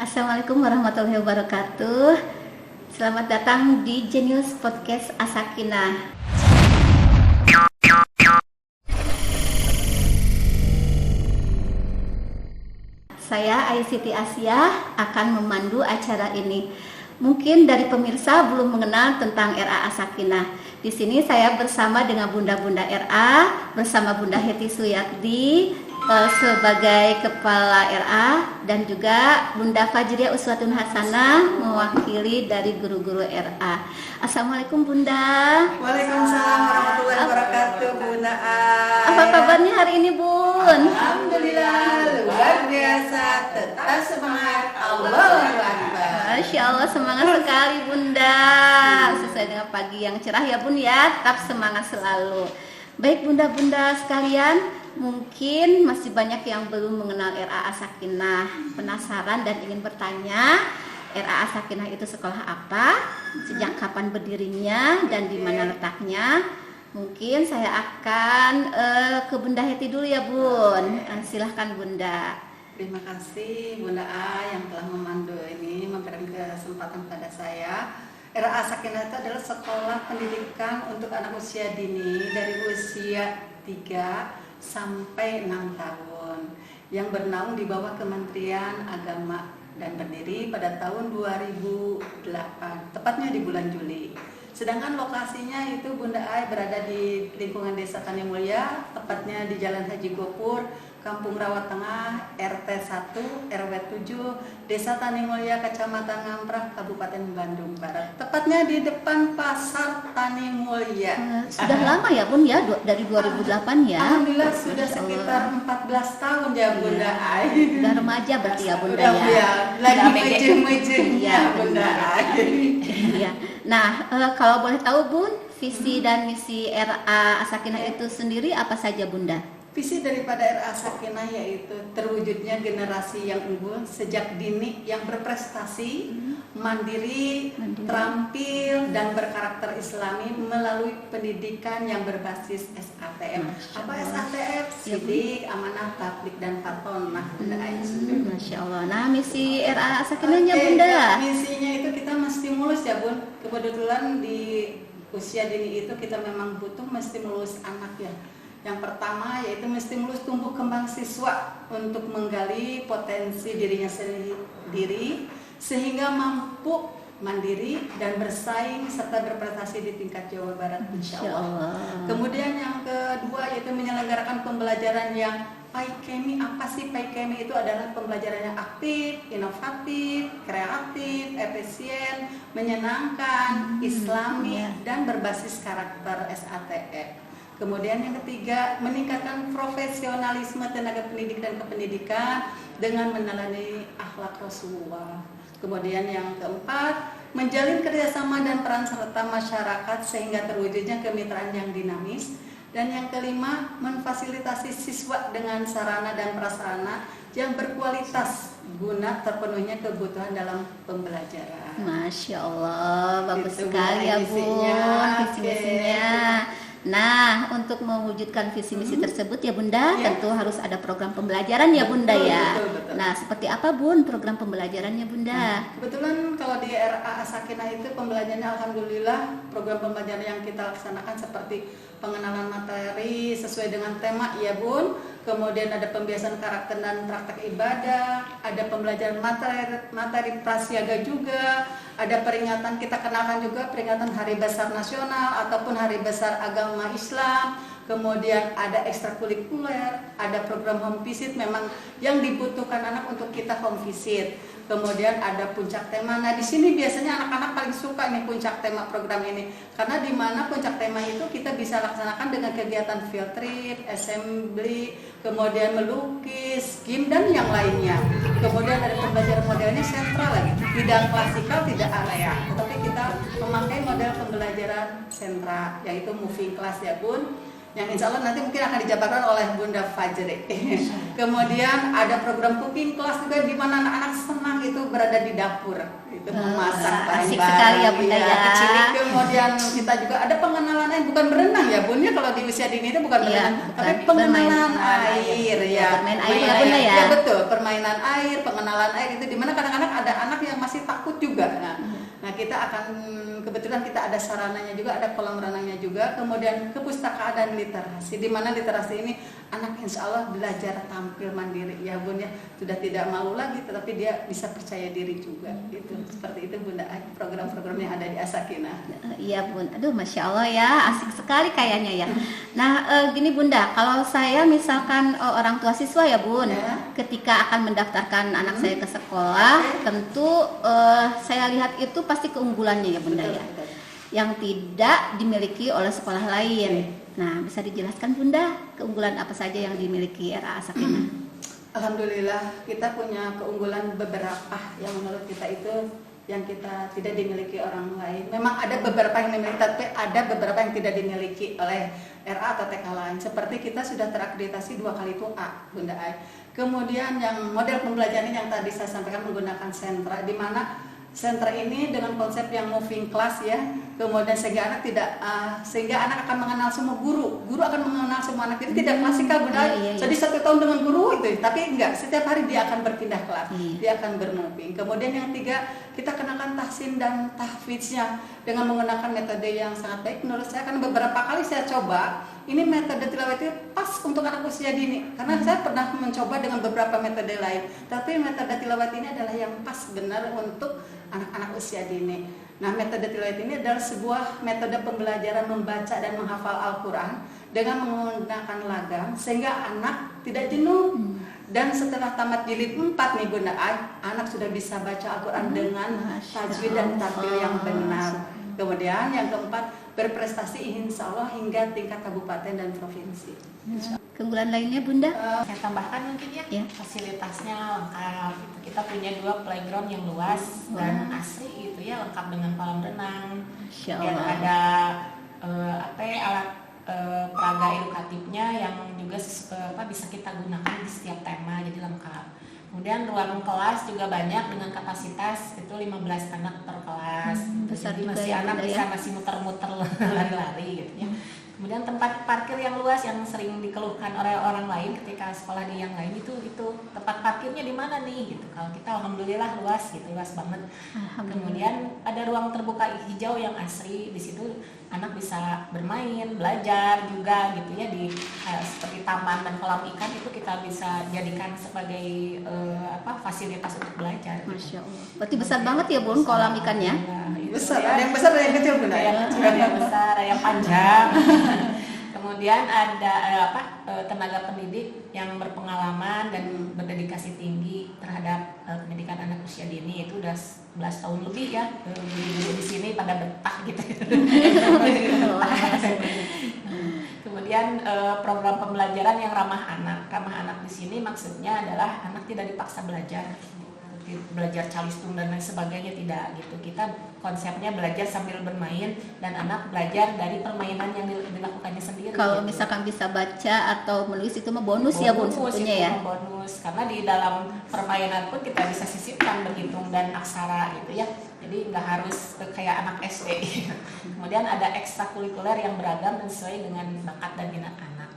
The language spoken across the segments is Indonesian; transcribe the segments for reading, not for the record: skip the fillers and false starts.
Assalamualaikum warahmatullahi wabarakatuh. Selamat datang di Genius Podcast As-Sakinah. Saya Aisiti Asia akan memandu acara ini. Mungkin dari pemirsa belum mengenal tentang RA As-Sakinah. Di sini saya bersama dengan Bunda-Bunda RA, bersama Bunda Heti Suyakdi sebagai Kepala RA, dan juga Bunda Fajriah Uswatun Hasanah mewakili dari guru-guru RA. Assalamualaikum Bunda. Waalaikumsalam warahmatullahi wabarakatuh, Bunda Ai. Apa kabarnya hari ini, Bun? Alhamdulillah, luar biasa. Tetap semangat, Allahu Akbar. Masya Allah, semangat sekali Bunda. Sesuai dengan pagi yang cerah ya Bun ya, tetap semangat selalu. Baik Bunda-Bunda sekalian, mungkin masih banyak yang belum mengenal RA As-Sakinah, penasaran dan ingin bertanya, RA As-Sakinah itu sekolah apa, sejak kapan berdirinya, dan di mana letaknya. Mungkin saya akan ke Bunda Heti dulu ya Bun. Silahkan Bunda. Terima kasih Bunda Ai yang telah memandu ini, memberikan kesempatan pada saya. RA As-Sakinah itu adalah sekolah pendidikan untuk anak usia dini dari usia 3 sampai 6 tahun yang bernaung di bawah Kementerian Agama dan berdiri pada tahun 2008, tepatnya di bulan Juli. Sedangkan lokasinya itu Bunda Ai berada di lingkungan Desa Tani Mulya, tepatnya di Jalan Haji Gopur, Kampung Rawa Tengah, RT 1, RW 7, Desa Tani Mulya, Kecamatan Ngamprah, Kabupaten Bandung Barat. Tepatnya di depan Pasar Tani Mulya. Sudah lama ya Bun ya, dari 2008 ya. Alhamdulillah sudah sekitar 14 tahun ya Bunda Ai. Udah remaja berarti ya Bunda Udah, ya. lagi mejeng-mejengnya Bunda Ai. Iya. Nah, kalau boleh tahu Bun, visi dan misi RA As-Sakinah itu sendiri apa saja Bunda? Visi daripada RA As-Sakinah yaitu terwujudnya generasi yang unggul sejak dini yang berprestasi, mandiri, terampil, dan berkarakter islami melalui pendidikan yang berbasis SATM. Apa SATM? Sidik, amanah, tablik, dan fatonah. Masya Allah. Nah, misi RA As-Sakinahnya Bunda? Misinya itu kita mesti mulus ya Bun. Kebetulan di usia dini itu kita memang butuh mesti mulus anak ya. Yang pertama yaitu menstimulus tumbuh kembang siswa untuk menggali potensi dirinya sendiri sehingga mampu mandiri dan bersaing serta berprestasi di tingkat Jawa Barat insya Allah. Kemudian yang kedua yaitu menyelenggarakan pembelajaran yang PAIKEMI. Apa sih PAIKEMI? Itu adalah pembelajaran yang aktif, inovatif, kreatif, efisien, menyenangkan, islami, dan berbasis karakter SATM. Kemudian yang ketiga, meningkatkan profesionalisme tenaga pendidik dan kependidikan dengan meneladani akhlak Rasulullah. Kemudian yang keempat, menjalin kerjasama dan peran serta masyarakat sehingga terwujudnya kemitraan yang dinamis. Dan yang kelima, memfasilitasi siswa dengan sarana dan prasarana yang berkualitas guna terpenuhnya kebutuhan dalam pembelajaran. Masya Allah, bagus Itu sekali ya Bun, visi-misinya. Nah, untuk mewujudkan visi misi tersebut ya Bunda, tentu harus ada program pembelajaran ya Bunda ya. Betul. Nah, seperti apa Bun program pembelajarannya Bunda? Kebetulan kalau di RA As-Sakinah itu pembelajarannya alhamdulillah program pembelajaran yang kita laksanakan seperti pengenalan materi sesuai dengan tema ya Bun. Kemudian ada pembiasan karakter dan praktek ibadah, ada pembelajaran materi prasiaga juga, ada peringatan, kita kenalkan juga peringatan Hari Besar Nasional ataupun Hari Besar Agama Islam. Kemudian ada ekstrakurikuler, ada program home visit memang yang dibutuhkan anak untuk kita home visit. Kemudian ada puncak tema. Nah, di sini biasanya anak-anak paling suka nih puncak tema program ini. Karena di mana puncak tema itu kita bisa laksanakan dengan kegiatan field trip, assembly, kemudian melukis, game dan yang lainnya. Kemudian ada pembelajaran modelnya sentral lagi. Tidak klasikal, tidak area. Tetapi kita memakai model pembelajaran sentra yaitu moving class ya Bun. Yang insya Allah nanti mungkin akan dijabarkan oleh Bunda Fajri. Kemudian ada program cooking class juga di mana anak-anak senang itu berada di dapur itu memasak asik bareng-bareng. sekali ya Bunda ya. Kecil. Kemudian kita juga ada pengenalan air, bukan berenang ya Bun ya, kalau di usia dini itu bukan berenang, tapi pengenalan air ya. Bermain air ya Bunda ya. Ya betul, permainan air, pengenalan air itu dimana kadang-kadang ada anak yang masih takut juga. Nah kita akan, kebetulan kita ada sarananya juga, ada kolam renangnya juga, kemudian kepustakaan dan literasi, di mana literasi ini anak insya Allah belajar tampil mandiri ya Bun ya, sudah tidak malu lagi, tetapi dia bisa percaya diri juga gitu. Seperti itu Bunda, program-program yang ada di As-Sakinah. Iya Bun, aduh Masya Allah ya, asik sekali kayaknya ya. Nah gini Bunda, kalau saya misalkan orang tua siswa ya Bun, ketika akan mendaftarkan anak saya ke sekolah, tentu saya lihat itu pasti keunggulannya ya Bunda ya, yang tidak dimiliki oleh sekolah lain. Nah bisa dijelaskan Bunda, keunggulan apa saja yang dimiliki RA As-Sakinah? Alhamdulillah kita punya keunggulan beberapa yang menurut kita itu yang kita tidak dimiliki orang lain. Memang ada beberapa yang dimiliki, tapi ada beberapa yang tidak dimiliki oleh RA atau TK lain. Seperti kita sudah terakreditasi 2 kali itu A, Bunda Ai. Kemudian yang model pembelajaran yang tadi saya sampaikan menggunakan sentra, di mana sentra ini dengan konsep yang moving class ya, kemudian sehingga anak tidak sehingga anak akan mengenal semua guru akan mengenal semua anak, jadi tidak klasikal Bunda. Jadi 1 tahun dengan guru itu, tapi enggak, setiap hari dia akan berpindah kelas, dia akan bermoving. Kemudian yang 3, kita kenakan tahsin dan tahfidznya dengan menggunakan metode yang sangat baik menurut saya, karena beberapa kali saya coba ini metode tilawah itu pas untuk anak usia dini, karena saya pernah mencoba dengan beberapa metode lain, tapi metode tilawah ini adalah yang pas benar untuk anak-anak usia dini. Nah, metode tilawah ini adalah sebuah metode pembelajaran membaca dan menghafal Al-Quran dengan menggunakan lagam sehingga anak tidak jenuh. Dan setelah tamat jilid 4 nih Bunda, anak sudah bisa baca Al-Quran dengan tajwid dan tampil yang benar. Kemudian yang keempat, berprestasi insya Allah hingga tingkat kabupaten dan provinsi. Keunggulan lainnya Bunda? Saya tambahkan mungkin ya, fasilitasnya lengkap. Kita punya 2 playground yang luas dan asri gitu ya, lengkap dengan kolam renang. Dan ada alat peraga edukatifnya yang juga bisa kita gunakan di setiap tema, jadi lengkap. Kemudian ruang kelas juga banyak dengan kapasitas itu 15 anak per kelas. Jadi masih anak bisa masih muter-muter lari-lari gitu ya. Kemudian tempat parkir yang luas yang sering dikeluhkan oleh orang lain ketika sekolah di yang lain itu tempat parkirnya di mana nih gitu. Kalau kita alhamdulillah luas gitu, luas banget. Kemudian ada ruang terbuka hijau yang asri, di situ anak bisa bermain, belajar juga gitu ya, di seperti taman dan kolam ikan itu kita bisa jadikan sebagai fasilitas untuk belajar. Masya Allah. Berarti besar banget ya Bun kolam ikannya? Besar, ada yang besar, ada yang kecil Bunda. Ada yang kecil, ada yang besar, ada yang panjang. Kemudian ada tenaga pendidik yang berpengalaman dan berdedikasi tinggi terhadap pendidikan anak usia dini, itu udah 11 tahun lebih ya, guru-guru di sini pada betah gitu. Kemudian program pembelajaran yang ramah anak di sini maksudnya adalah anak tidak dipaksa belajar calistung dan lain sebagainya, tidak gitu. Kita konsepnya belajar sambil bermain dan anak belajar dari permainan yang dilakukannya sendiri. Kalau gitu. misalkan bisa baca atau menulis itu mah bonus ya Bun sebetulnya ya. Bonus, karena di dalam permainan pun kita bisa sisipkan berhitung dan aksara gitu ya. Jadi nggak harus kayak anak SD. Kemudian ada ekstrakurikuler yang beragam dan sesuai dengan bakat dan minat anak.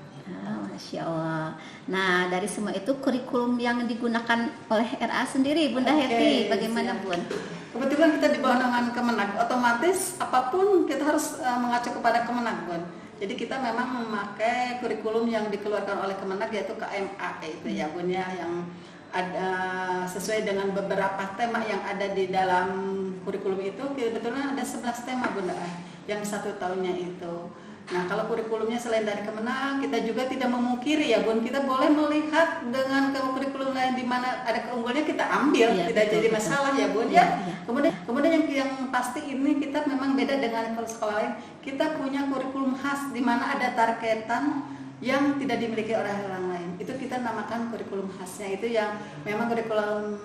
Masya Allah. Nah dari semua itu kurikulum yang digunakan oleh RA sendiri Bunda Heti, bagaimana Bun? Kebetulan kita di bawah naungan Kemenag, otomatis apapun kita harus mengacu kepada Kemenag Bun. Jadi kita memang memakai kurikulum yang dikeluarkan oleh Kemenag, yaitu KMA itu ya Bun ya, yang ada sesuai dengan beberapa tema yang ada di dalam kurikulum itu. Kebetulan ada 11 tema Bunda yang 1 tahunnya itu. Nah kalau kurikulumnya selain dari Kemenang, kita juga tidak memungkiri ya Bun, kita boleh melihat dengan kurikulum lain di mana ada keunggulannya kita ambil, tidak jadi masalah ya Bun ya. Kemudian yang pasti ini kita memang beda dengan kalau sekolah lain, kita punya kurikulum khas di mana ada targetan yang tidak dimiliki oleh orang lain. Itu kita namakan kurikulum khasnya, itu yang memang kurikulum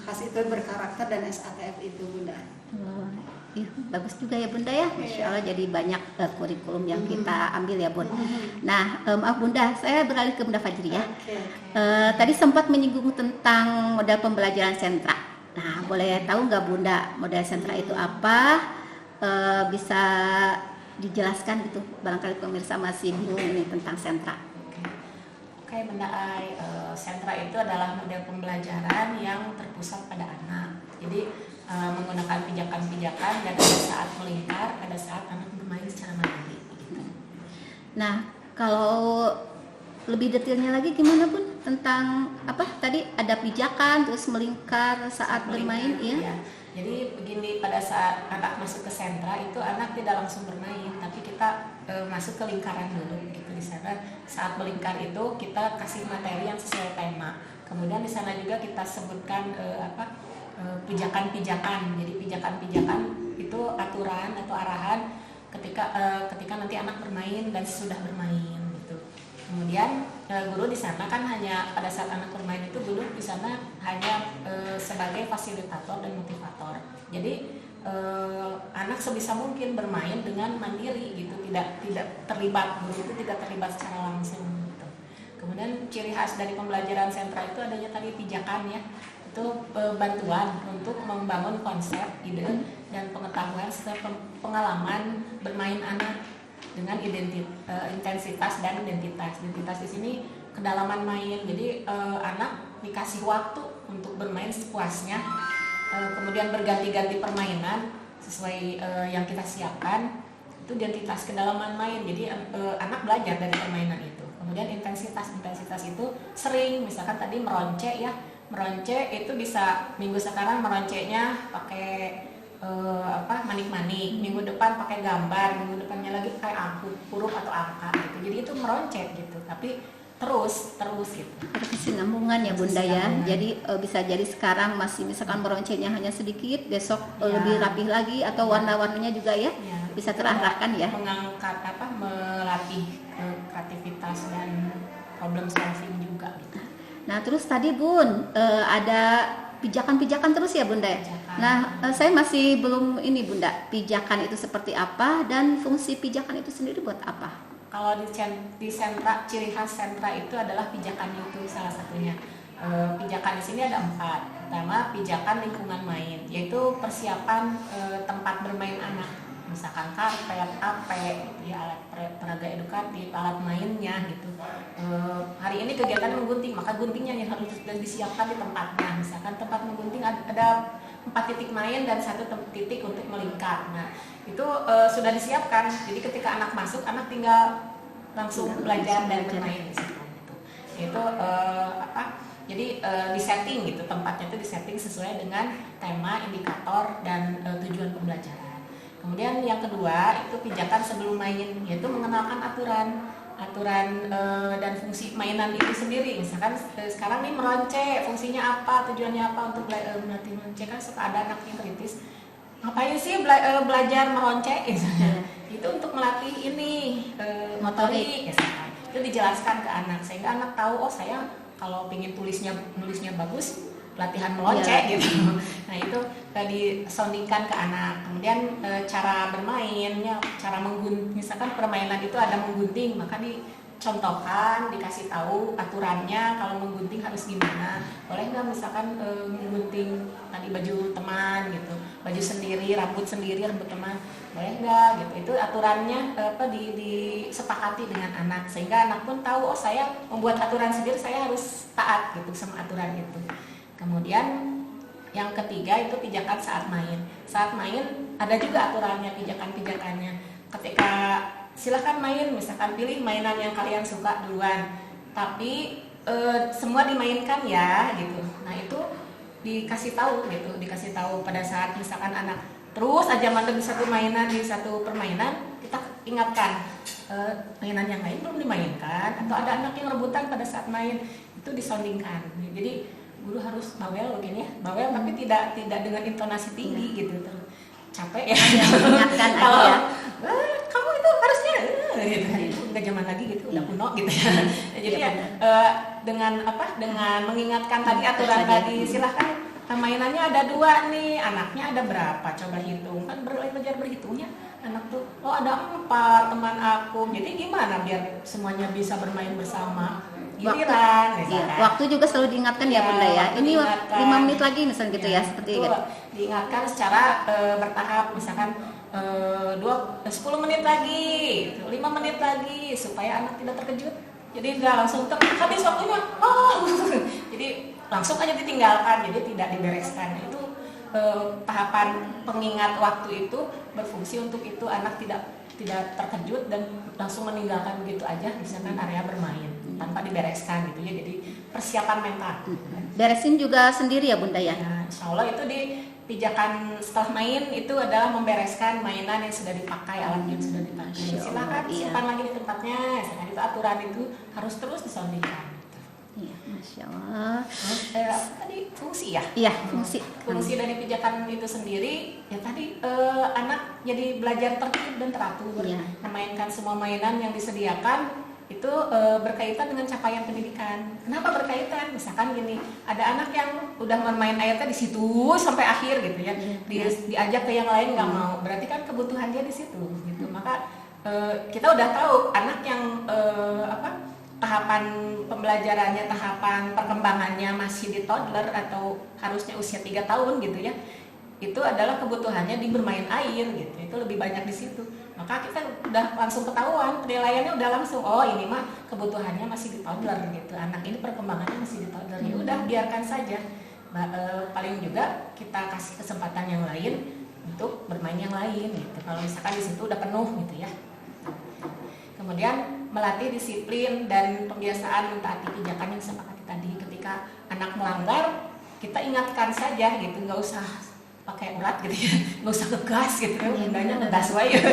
khas itu berkarakter dan SATF itu Bunda. Iya, bagus juga ya Bunda ya, Masya Allah, jadi banyak kurikulum yang kita ambil ya Bun. Nah maaf Bunda, saya beralih ke Bunda Fajri ya. Tadi sempat menyinggung tentang modal pembelajaran sentra. Nah, boleh tahu nggak Bunda model sentra itu apa? Bisa dijelaskan gitu, barangkali pemirsa masih bingung ini tentang sentra. Oke, Bunda Ai, sentra itu adalah model pembelajaran yang terpusat pada anak. Jadi menggunakan pijakan-pijakan dan ada saat melingkar, ada saat anak bermain secara mandiri. Gitu. Nah, kalau lebih detailnya lagi gimana Bun? Tentang apa tadi ada pijakan terus melingkar saat bermain ya? Jadi begini, pada saat anak masuk ke sentra itu anak tidak langsung bermain, tapi kita masuk ke lingkaran dulu gitu. Di sana saat melingkar itu kita kasih materi yang sesuai tema. Kemudian di sana juga kita sebutkan pijakan-pijakan. Jadi pijakan-pijakan itu aturan atau arahan ketika nanti anak bermain dan sesudah bermain gitu. Kemudian guru di sana kan hanya pada saat anak bermain itu guru di sana hanya sebagai fasilitator dan motivator. Jadi anak sebisa mungkin bermain dengan mandiri gitu, tidak terlibat, guru itu tidak terlibat secara langsung gitu. Kemudian ciri khas dari pembelajaran sentra itu adanya tadi pijakan ya. Itu bantuan untuk membangun konsep, ide dan pengetahuan serta pengalaman bermain anak dengan intensitas dan identitas. Identitas di sini kedalaman main. Jadi anak dikasih waktu untuk bermain sepuasnya. Kemudian berganti-ganti permainan sesuai yang kita siapkan. Itu identitas kedalaman main. Jadi anak belajar dari permainan itu. Kemudian intensitas itu sering, misalkan tadi meroncek ya. Meroncek itu bisa minggu sekarang meronceknya pakai manik-manik, minggu depan pakai gambar, minggu depannya lagi pakai huruf atau angka gitu. Jadi itu meroncek gitu, tapi terus gitu. Ada kesinambungan ya Bunda ya. Jadi bisa jadi sekarang masih misalkan meronceknya hanya sedikit, besok lebih rapih lagi atau warna-warnanya juga ya, bisa terarahkan ya. Mengangkat melatih kreativitas dan problem solving juga gitu. Nah terus tadi Bun ada pijakan-pijakan terus ya Bunda ya. Nah saya masih belum ini Bunda, pijakan itu seperti apa dan fungsi pijakan itu sendiri buat apa? Kalau di sentra, ciri khas sentra itu adalah pijakan itu salah satunya. Pijakan di sini ada 4. Pertama, pijakan lingkungan main, yaitu persiapan tempat bermain anak. Misalkan karpet, gitu ya, alat peraga edukatif, alat mainnya gitu. Hari ini kegiatan menggunting, maka guntingnya yang harus disiapkan di tempatnya. Misalkan tempat menggunting ada 4 titik main dan 1 titik untuk melingkar. Nah, itu sudah disiapkan. Jadi ketika anak masuk, anak tinggal langsung belajar dan bermain di situ. Gitu. Itu jadi disetting gitu, tempatnya itu disetting sesuai dengan tema, indikator dan tujuan pembelajaran. Kemudian yang kedua itu pijakan sebelum main, yaitu mengenalkan aturan dan fungsi mainan itu sendiri. Misalkan sekarang nih meroncek, fungsinya apa, tujuannya apa untuk melatih meroncek. Kan suka ada anak yang kritis, ngapain sih belajar meroncek misalnya. Itu untuk melatih ini motorik misalkan. Itu dijelaskan ke anak sehingga anak tahu, oh saya kalau pengen nulisnya bagus, latihan meloncek gitu. Nah itu disondingkan ke anak. Kemudian cara bermainnya, cara menggunting, misalkan permainan itu ada menggunting, maka dicontohkan, dikasih tahu aturannya. Kalau menggunting harus gimana. Boleh nggak misalkan menggunting tadi baju teman gitu, baju sendiri, rambut teman, boleh nggak gitu. Itu aturannya disepakati dengan anak sehingga anak pun tahu, oh saya membuat aturan sendiri, saya harus taat gitu sama aturan itu. Kemudian yang ketiga itu pijakan saat main. Saat main ada juga aturannya, pijakan-pijakannya. Ketika silakan main, misalkan pilih mainan yang kalian suka duluan, tapi semua dimainkan ya gitu. Nah itu dikasih tahu pada saat misalkan anak terus aja mantap di satu permainan, kita ingatkan mainan yang lain belum dimainkan, atau ada anak yang rebutan pada saat main, itu disondingkan. Jadi guru harus bawel begini ya, bawel tapi tidak dengan intonasi tinggi gitu, terus capek ya. Ingatkan aja ya. Kamu itu harusnya gitu. Udah zaman lagi gitu, udah kuno gitu ya. Jadi dengan mengingatkan tadi aturan tadi, silahkan mainannya ada 2 nih, anaknya ada berapa, coba hitung, kan belajar berhitungnya anak tuh, oh ada 4 teman aku, jadi gimana biar semuanya bisa bermain bersama. giliran waktu juga selalu diingatkan ya Bunda ya. Ini 5 menit lagi misalnya gitu ya, seperti itu. Diingatkan secara bertahap, misalkan 10 menit lagi, 5 menit lagi, supaya anak tidak terkejut. Jadi nggak langsung habis waktunya, jadi langsung aja ditinggalkan, jadi tidak dibereskan. Itu tahapan pengingat waktu itu berfungsi untuk itu anak tidak terkejut dan langsung meninggalkan begitu aja, misalkan area bermain tanpa dibereskan gitu ya. Jadi persiapan mental. Beresin juga sendiri ya Bunda ya? Nah, insya Allah itu di pijakan setelah main itu adalah membereskan mainan yang sudah dipakai, alat yang sudah dipakai. Silakan simpan lagi di tempatnya. Misalkan itu aturan itu harus terus disoundingkan. Iya, Masya Allah. Tadi fungsi ya? Iya, fungsi. Fungsi dari pijakan itu sendiri ya tadi anak jadi belajar tertib dan teratur, memainkan semua mainan yang disediakan itu berkaitan dengan capaian pendidikan. Kenapa berkaitan? Misalkan gini, ada anak yang udah bermain ayatnya di situ sampai akhir gitu ya, diajak ke yang lain nggak mau, berarti kan kebutuhan dia di situ gitu. Maka kita udah tahu anak yang tahapan pembelajarannya, tahapan perkembangannya masih di toddler atau harusnya usia 3 tahun gitu ya, itu adalah kebutuhannya di bermain air gitu, itu lebih banyak di situ. Maka kita udah langsung ketahuan, penilaiannya udah langsung, oh ini mah kebutuhannya masih di toddler gitu, anak ini perkembangannya masih di toddler, ya udah biarkan saja. Paling juga kita kasih kesempatan yang lain untuk bermain yang lain gitu, kalau misalkan di situ udah penuh gitu ya. Kemudian melatih disiplin dan pembiasaan mentaati pijakan yang disepakati tadi. Ketika anak melanggar, kita ingatkan saja gitu, nggak usah pakai urat gitu ya, nggak usah ngegas gitu, bundanya ngegas wae gitu.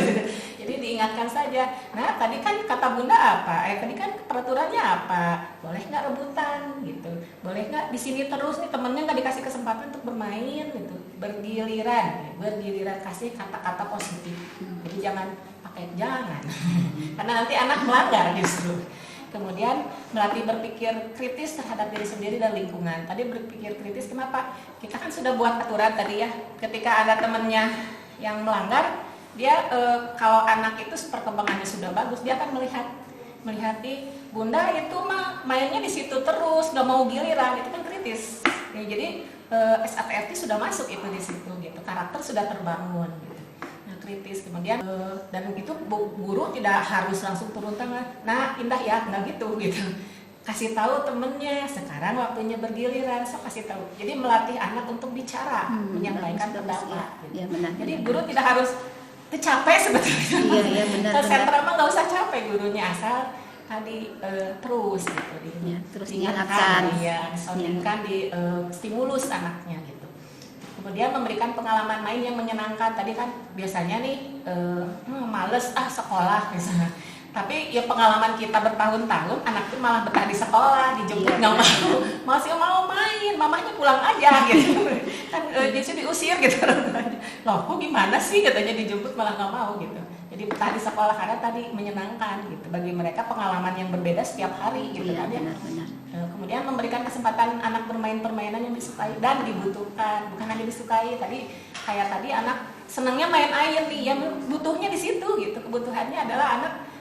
Jadi diingatkan saja. Nah tadi kan kata bunda apa? Tadi kan peraturannya apa? Boleh nggak rebutan gitu? Boleh nggak di sini terus nih temennya nggak dikasih kesempatan untuk bermain gitu? Bergiliran kasih kata-kata positif. Jadi jangan karena nanti anak melanggar justru. Kemudian melatih berpikir kritis terhadap diri sendiri dan lingkungan. Tadi berpikir kritis kenapa? Kita kan sudah buat aturan tadi ya. Ketika ada temannya yang melanggar, dia kalau anak itu perkembangannya sudah bagus, dia akan melihat bunda itu mah mainnya di situ terus, nggak mau giliran, itu kan kritis. Ya, jadi SATFT sudah masuk itu di situ gitu. Karakter sudah terbangun gitu. Kritis. Kemudian dan itu guru tidak harus langsung turun tangan. Nah indah ya, nggak gitu. Kasih tahu temennya sekarang waktunya bergiliran, so kasih tahu. Jadi melatih anak untuk bicara, menyampaikan pendapat. Ya, benar, jadi guru tidak harus capek sebetulnya. Iya, benar. Ke sentra mah nggak usah capek gurunya, asal tadi terus gitu. Terus diingatkan, disondingkan, di stimulus anaknya gitu. Kemudian memberikan pengalaman main yang menyenangkan. Tadi kan biasanya nih males sekolah misalnya. Tapi ya pengalaman kita bertahun-tahun, anak tuh malah betah di sekolah, dijemput nggak mau, masih mau main, mamanya pulang aja gitu. Kan jadi diusir gitu. Loh kok gimana sih katanya dijemput malah nggak mau gitu. Jadi betah di sekolah karena tadi menyenangkan gitu. Bagi mereka pengalaman yang berbeda setiap hari gitu kan ya. Benar. Kemudian memberikan kesempatan anak bermain permainan yang disukai dan dibutuhkan, bukan hanya disukai. Tadi kayak tadi anak senangnya main air nih, yang butuhnya di situ gitu. Kebutuhannya adalah anak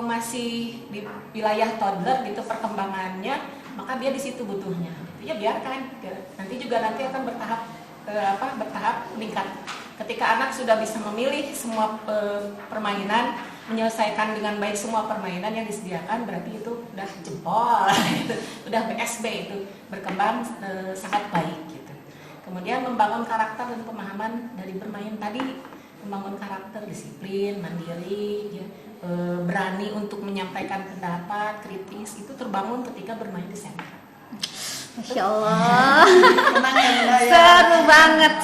masih di wilayah toddler gitu perkembangannya, maka dia di situ butuhnya. Ya biarkan. Nanti akan bertahap meningkat. Ketika anak sudah bisa memilih semua permainan, menyelesaikan dengan baik semua permainan yang disediakan, berarti itu udah jempol, udah BSB, itu berkembang sangat baik gitu. Kemudian membangun karakter dan pemahaman dari bermain tadi, membangun karakter, disiplin, mandiri, ya, berani untuk menyampaikan pendapat, kritis, itu terbangun ketika bermain di sentra. Masya Allah.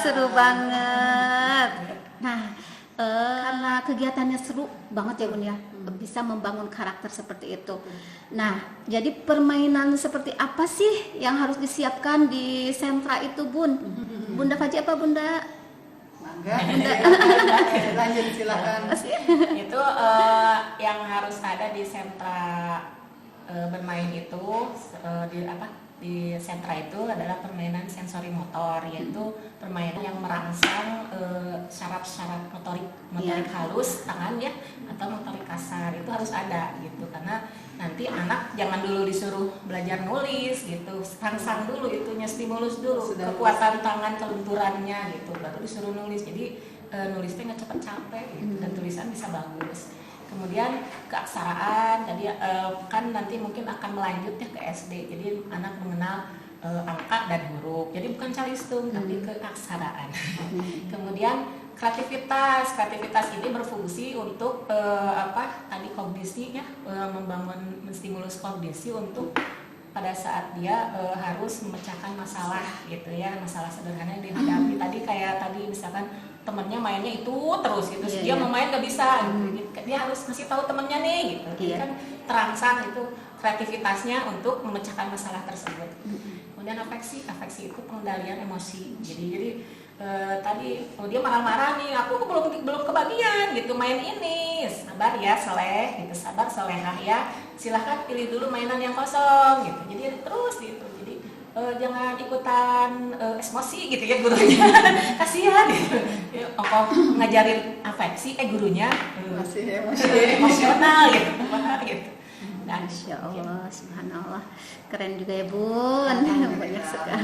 Seru banget. Nah, karena kegiatannya seru banget ya Bun ya, bisa membangun karakter seperti itu. Nah, jadi permainan seperti apa sih yang harus disiapkan di sentra itu Bun? Bunda Faji apa Bunda? Bunda. Lanjut silakan. Itu yang harus ada di sentra bermain itu di sentra itu adalah permainan sensori motor, yaitu permainan yang merangsang syarat-syarat motorik halus tangan ya, atau motorik kasar itu harus ada gitu, karena nanti anak jangan dulu disuruh belajar nulis gitu, rangsang dulu itunya, stimulus dulu kekuatan tangan, kelenturannya gitu, baru disuruh nulis. Jadi nulisnya nggak cepet capek gitu, dan tulisan bisa bagus. Kemudian keaksaraan tadi kan nanti mungkin akan melanjut ya ke SD, jadi anak mengenal angka dan huruf, jadi bukan calistung tapi keaksaraan. Kemudian kreativitas ini berfungsi untuk tadi kognisi ya, membangun, menstimulus kognisi untuk pada saat dia harus memecahkan masalah gitu ya, masalah sederhana yang dihadapi. Tadi kayak tadi misalkan temennya mainnya itu terus gitu, dia mau main gak bisa gitu. Dia harus ngasih tahu temennya nih gitu. Jadi kan terangsang itu kreativitasnya untuk memecahkan masalah tersebut. Kemudian afeksi itu pengendalian emosi. Jadi tadi dia marah-marah nih, aku belum kebagian gitu main ini, sabar ya Soleh gitu, sabar Solehah ya, silahkan pilih dulu mainan yang kosong gitu. Jadi terus gitu, jadi jangan ikutan emosi gitu ya gurunya, kasihan gitu. Ngajarin afeksi gurunya masih emosional gitu. Dan Masya Allah, subhanallah, keren juga ya Bun, banyak sekali.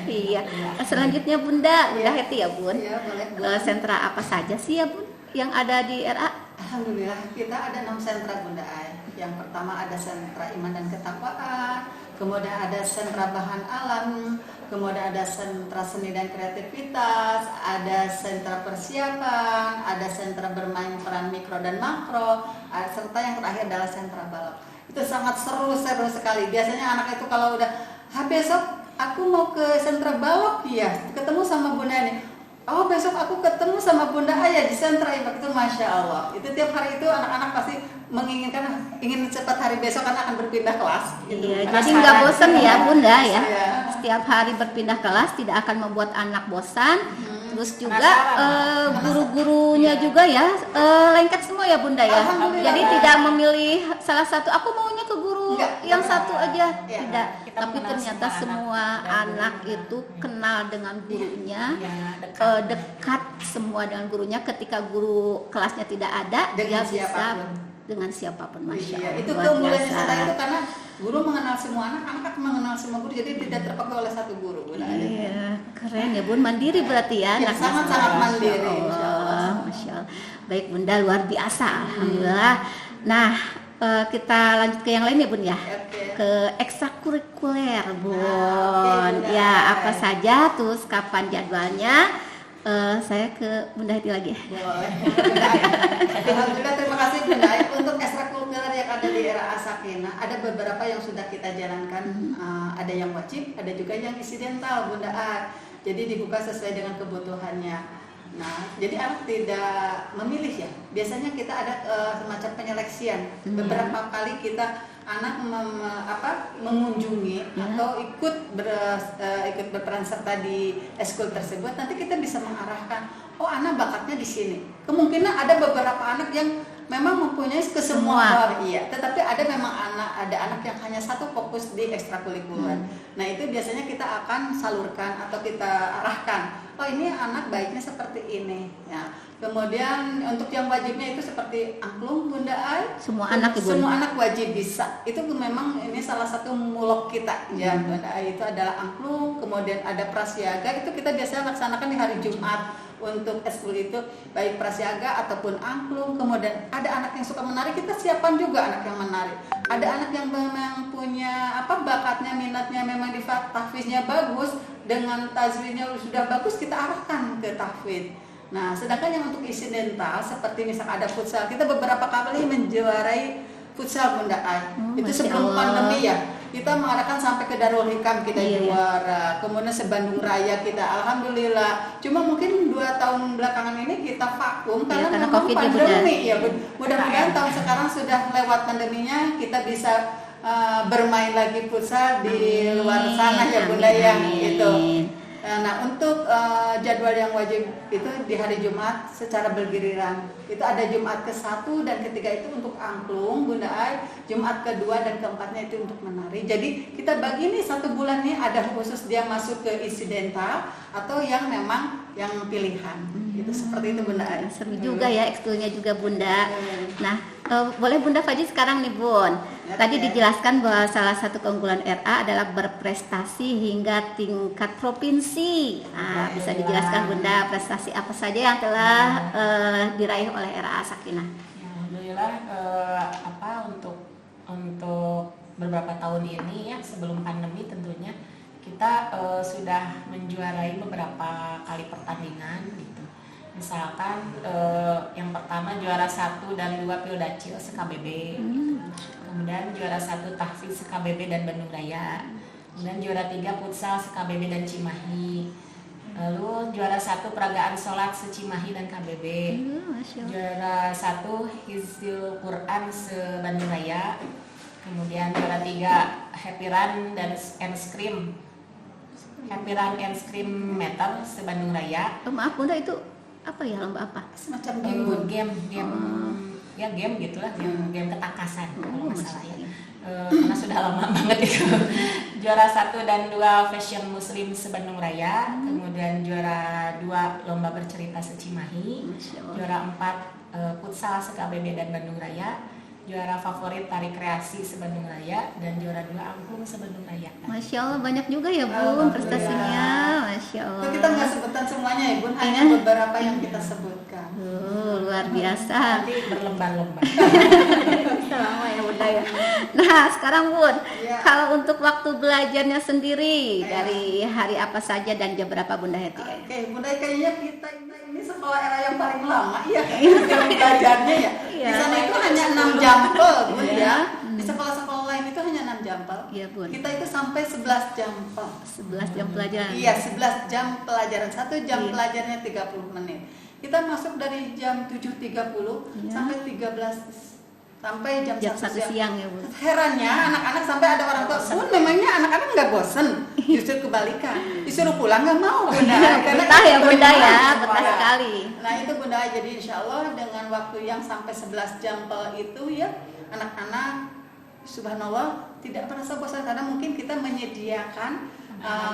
Iya. Selanjutnya Bunda Heti ya Bun. Iya, boleh. Sentra apa saja sih ya Bun yang ada di RA? Alhamdulillah kita ada 6 sentra Bunda Ai. Yang pertama ada sentra iman dan ketakwaan, kemudian ada sentra bahan alam, kemudian ada sentra seni dan kreativitas, ada sentra persiapan, ada sentra bermain peran mikro dan makro, serta yang terakhir adalah sentra balap. Itu sangat seru sekali. Biasanya anak itu kalau udah, besok aku mau ke sentra balap ya, ketemu sama Bunda nih. Oh besok aku ketemu sama Bunda Ayah di sentra impact, itu Masya Allah. Itu tiap hari itu anak-anak pasti ingin cepat hari besok karena akan berpindah kelas. Iya, jadi nggak bosan ya Bunda ya. Setiap hari berpindah kelas tidak akan membuat anak bosan. Terus juga guru-gurunya juga ya lengket semua ya Bunda ya. Jadi tidak memilih salah satu, aku maunya ke guru yang satu aja, tidak. Tapi ternyata semua anak itu kenal dengan gurunya, dekat semua dengan gurunya. Ketika guru kelasnya tidak ada, dia bisa dengan siapapun. Masya Allah. Itu keunggulan sentra itu karena guru mengenal semua anak, anak mengenal semua guru, jadi tidak terpaku oleh satu guru. Iya, keren ya Bun, mandiri berarti ya. Ya sangat-sangat mandiri. Masya Allah, Masya Allah. Baik Bunda, luar biasa, alhamdulillah. Nah, kita lanjut ke yang lain ya Bun ya. Ke ekstrakurikuler Bun. Ya, apa saja, terus kapan jadwalnya? Saya ke Bunda Heti lagi. Boleh. Alhamdulillah, terima kasih Bunda. Untuk ekstrakurikuler yang ada di RA Sakinah, ada beberapa yang sudah kita jalankan. Ada yang wajib, ada juga yang insidental Bunda. Jadi dibuka sesuai dengan kebutuhannya. Nah, jadi anak tidak memilih ya. Biasanya kita ada semacam penyeleksian. Beberapa kali kita anak mengunjungi atau ikut berperan serta di eskul tersebut. Nanti kita bisa mengarahkan, oh anak bakatnya di sini. Kemungkinan ada beberapa anak yang memang mempunyai kesemua, iya. Tetapi ada memang ada anak yang hanya satu fokus di ekstrakurikuler. Nah itu biasanya kita akan salurkan atau kita arahkan. Oh ini anak baiknya seperti ini. Ya. Kemudian untuk yang wajibnya itu seperti angklung Bunda Ai. Semua anak Ibu. Semua anak wajib bisa. Itu memang ini salah satu mulok kita. Ya Bunda Ai itu adalah angklung. Kemudian ada prasiaga. Itu kita biasanya laksanakan di hari Jumat. Untuk eskul itu baik prasiaga ataupun angklung. Kemudian ada anak yang suka menari, kita siapkan juga anak yang menari. Ada anak yang memang punya bakatnya, minatnya memang di tahfiznya bagus, dengan tajwidnya sudah bagus, kita arahkan ke tahfiz. Nah, sedangkan yang untuk insidental seperti misal ada futsal, kita beberapa kali menjuarai futsal Bunda Ai. Itu sebelum pandemi ya. Kita mengarahkan sampai ke Darul Hikam kita juara. Kemudian se-Bandung Raya kita alhamdulillah. Cuma mungkin 2 tahun belakangan ini kita vakum karena memang pandemi ya. Mudah-mudahan tahun sekarang sudah lewat pandeminya, kita bisa bermain lagi futsal di luar sana ya Bunda yang itu. Nah, untuk jadwal jadwal yang wajib itu di hari Jumat secara bergiliran. Itu ada Jumat ke-1 dan ketiga itu untuk angklung, Bunda Ai. Jumat kedua dan keempatnya itu untuk menari. Jadi kita bagi nih 1 bulan nih ada khusus dia masuk ke insidental atau yang memang yang pilihan. Itu seperti itu Bunda Ai. Seru juga ya ekskulnya juga Bunda. Nah, boleh Bunda Faji sekarang nih Bun. Tadi dijelaskan bahwa salah satu keunggulan RA adalah berprestasi hingga tingkat provinsi. Nah, bisa dijelaskan Bunda prestasi apa saja yang telah diraih oleh RA Sakinah? Ya, alhamdulillah untuk beberapa tahun ini ya sebelum pandemi tentunya kita sudah menjuarai beberapa kali pertandingan gitu. Misalkan yang pertama juara 1 dan 2 Pildacil se-KBB. Kemudian juara 1 Tahfiz se-KBB dan Bandung Raya. Kemudian juara 3 Futsal se-KBB dan Cimahi. Lalu juara 1 Peragaan Sholat se-Cimahi dan KBB. Juara 1 Hizbul Quran se-Bandung Raya. Kemudian juara 3 Happy Run dan Scream. Happy Run and Scream Meter se-Bandung Raya. Maaf Bunda, itu apa ya, lomba apa? Semacam game ya game gitulah, game ketangkasan kalau nggak salah ya. Karena sudah lama banget itu. Juara 1 dan 2 Fashion Muslim se-Bandung Raya. Kemudian juara 2 Lomba Bercerita se-Cimahi. Juara 4 Futsal se-KBB dan Bandung Raya. Juara favorit Tari Kreasi se-Bandung Raya. Dan juara 2 Angklung se-Bandung Raya. Masya Allah, banyak juga ya Bun prestasinya. Masya Allah. Itu kita nggak sebutkan semuanya ya Bun, hanya beberapa yang kita sebutkan. Luar biasa. Nanti berlembar-lembar. Selama ya Bunda ya. Nah sekarang Bun, kalau untuk waktu belajarnya sendiri dari hari apa saja dan jam berapa Bunda Heti? Oke, Bunda kayaknya kita ini sekolah era yang paling lama ya belajarnya ya. Di sana itu hanya 6 jam Bun ya. Di sekolah-sekolah lain itu hanya 6 jam Iya Bun. Kita itu sampai 11 jam 11 jam pelajaran. Iya, 11 jam pelajaran. 1 jam pelajarannya 30 menit. Kita masuk dari jam 7.30 sampai 13 sampai jam 1 siang ya Bu. Herannya anak-anak sampai ada orang tua, Bun, memangnya anak-anak nggak bosen? Justru kebalikan, disuruh pulang nggak mau Bunda. Karena betah ya Bunda ya, betah betah sekali. Nah itu Bunda, jadi insya Allah dengan waktu yang sampai 11 jam itu ya anak-anak subhanallah tidak merasa bosan karena mungkin kita menyediakan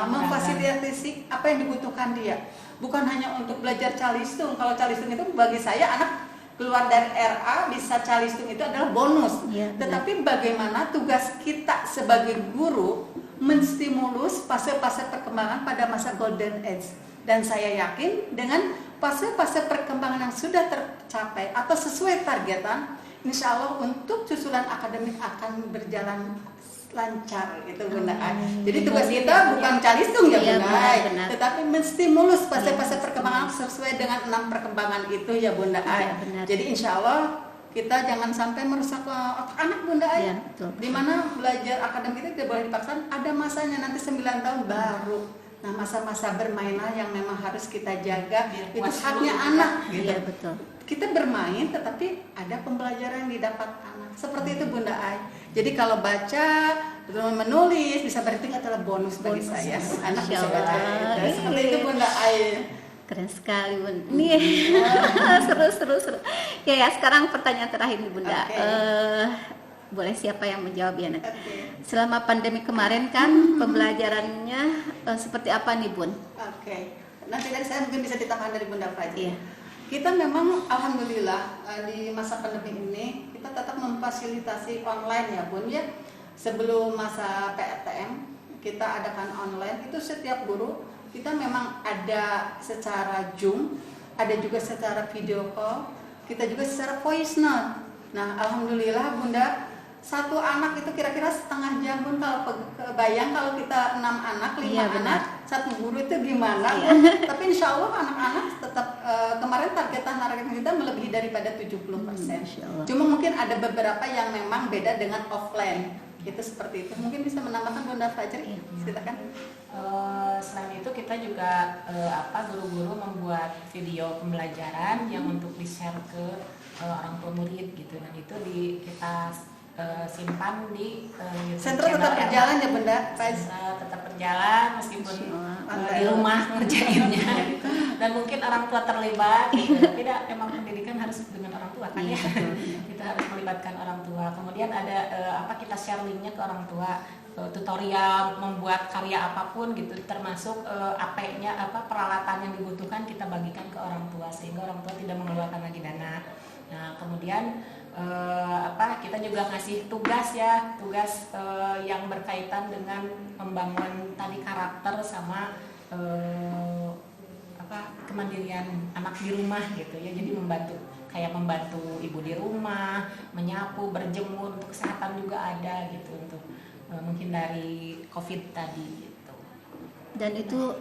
memfasilitasi apa yang dibutuhkan dia. Bukan hanya untuk belajar calistung. Kalau calistung itu bagi saya anak keluar dari RA bisa calistung itu adalah bonus. Tetapi bagaimana tugas kita sebagai guru menstimulus fase-fase perkembangan pada masa golden age. Dan saya yakin dengan fase-fase perkembangan yang sudah tercapai atau sesuai targetan, insya Allah untuk susulan akademik akan berjalan lancar gitu Bunda. Jadi tugas kita bukan calistung ya Bunda, tetapi menstimulus fase-fase perkembangan sesuai dengan 6 perkembangan itu ya Bunda. Jadi insya Allah kita jangan sampai merusak otak anak Bunda. Dimana belajar akademik itu tidak boleh dipaksa, ada masanya nanti 9 tahun baru. Nah masa-masa bermainlah yang memang harus kita jaga, itu haknya anak gitu. Betul. Kita bermain tetapi ada pembelajaran yang didapat anak. Seperti itu Bunda Ai. Jadi kalau baca, menulis bisa berarti adalah bonus bagi saya. Anak bisa baca. Seperti itu Bunda Ai. Keren sekali Bun. Nih seru. Ya sekarang pertanyaan terakhir nih Bunda. Boleh siapa yang menjawab ya nanti. Selama pandemi kemarin kan pembelajarannya seperti apa nih Bun? Nanti dari saya mungkin bisa ditambahkan dari Bunda Faji. Kita memang alhamdulillah di masa pandemi ini kita tetap memfasilitasi online ya Bun ya. Sebelum masa PTM kita adakan online itu setiap guru kita memang ada secara Zoom, ada juga secara video call, kita juga secara voice note. Nah alhamdulillah Bunda, satu anak itu kira-kira setengah jam Bun. Kalau kebayang kalau kita 6 anak, 5 anak, satu guru itu gimana Bun? Tapi insya Allah anak-anak tetap kemarin target kita melebihi daripada 70%. Cuma mungkin ada beberapa yang memang beda dengan offline. Itu seperti itu. Mungkin bisa menambahkan Bunda Fajri, silakan. Selain itu kita juga guru-guru membuat video pembelajaran yang untuk di-share ke orang tua murid gitu. Dan itu kita simpan di sentra tetap berjalan ya Bunda. Tetap berjalan meskipun di rumah ngerjainnya. dan mungkin orang tua terlibat gitu. Tidak, emang pendidikan harus dengan orang tua kan ya. Kita harus melibatkan orang tua. Kemudian ada kita share linknya ke orang tua, tutorial membuat karya apapun gitu, termasuk peralatan yang dibutuhkan kita bagikan ke orang tua sehingga orang tua tidak mengeluarkan lagi dana. Nah kemudian kita juga ngasih tugas yang berkaitan dengan membangun tadi karakter sama kemandirian anak di rumah gitu ya. Jadi membantu ibu di rumah, menyapu, berjemur, untuk kesehatan juga ada gitu, untuk menghindari COVID tadi gitu. Dan itu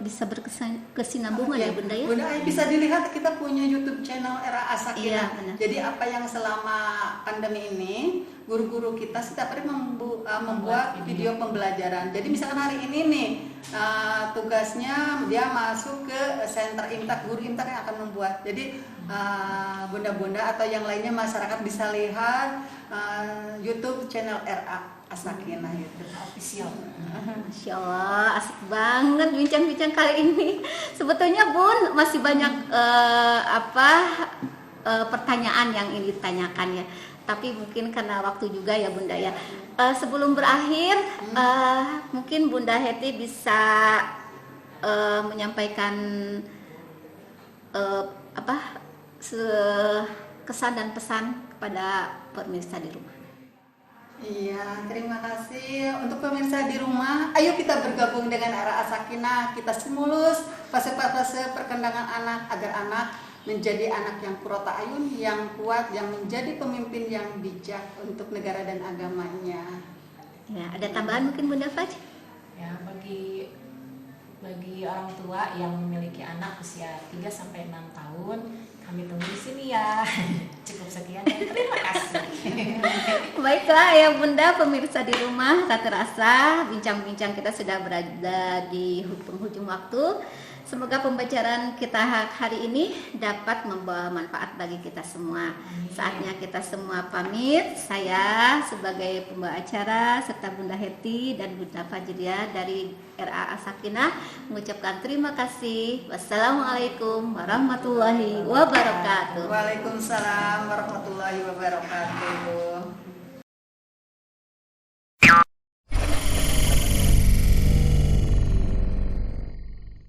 bisa berkesinambungan ya Bunda ya? Bunda, bisa dilihat kita punya YouTube channel RA Asakina. Iya, jadi apa yang selama pandemi ini guru-guru kita setiap hari membuat video pembelajaran. Jadi misalkan hari ini nih tugasnya dia masuk ke center imtak, guru imtak yang akan membuat. Jadi bunda-bunda atau yang lainnya masyarakat bisa lihat YouTube channel RA Asakina gitu. Official. Masya Allah, asik banget bincang-bincang kali ini. Sebetulnya Bun masih banyak pertanyaan yang ingin ditanyakan ya. Tapi mungkin karena waktu juga ya Bunda ya. Sebelum berakhir, mungkin Bunda Heti bisa menyampaikan kesan dan pesan kepada pemirsa di rumah. Iya, terima kasih untuk pemirsa di rumah. Ayo kita bergabung dengan RA Asakina. Kita stimulus fase-fase perkembangan anak agar anak menjadi anak yang kurota ayun, yang kuat, yang menjadi pemimpin yang bijak untuk negara dan agamanya. Ya, ada tambahan mungkin Bunda Faj? Ya, bagi orang tua yang memiliki anak usia 3-6 tahun, kami tunggu di sini ya. Cukup sekian dan terima kasih. Baiklah ya Bunda, pemirsa di rumah, tak terasa bincang-bincang kita sudah berada di penghujung waktu. Semoga pembicaraan kita hari ini dapat membawa manfaat bagi kita semua. Saatnya kita semua pamit. Saya sebagai pembawa acara serta Bunda Heti dan Bunda Fajria dari RA Asakina mengucapkan terima kasih. Wassalamualaikum warahmatullahi wabarakatuh. Waalaikumsalam warahmatullahi wabarakatuh.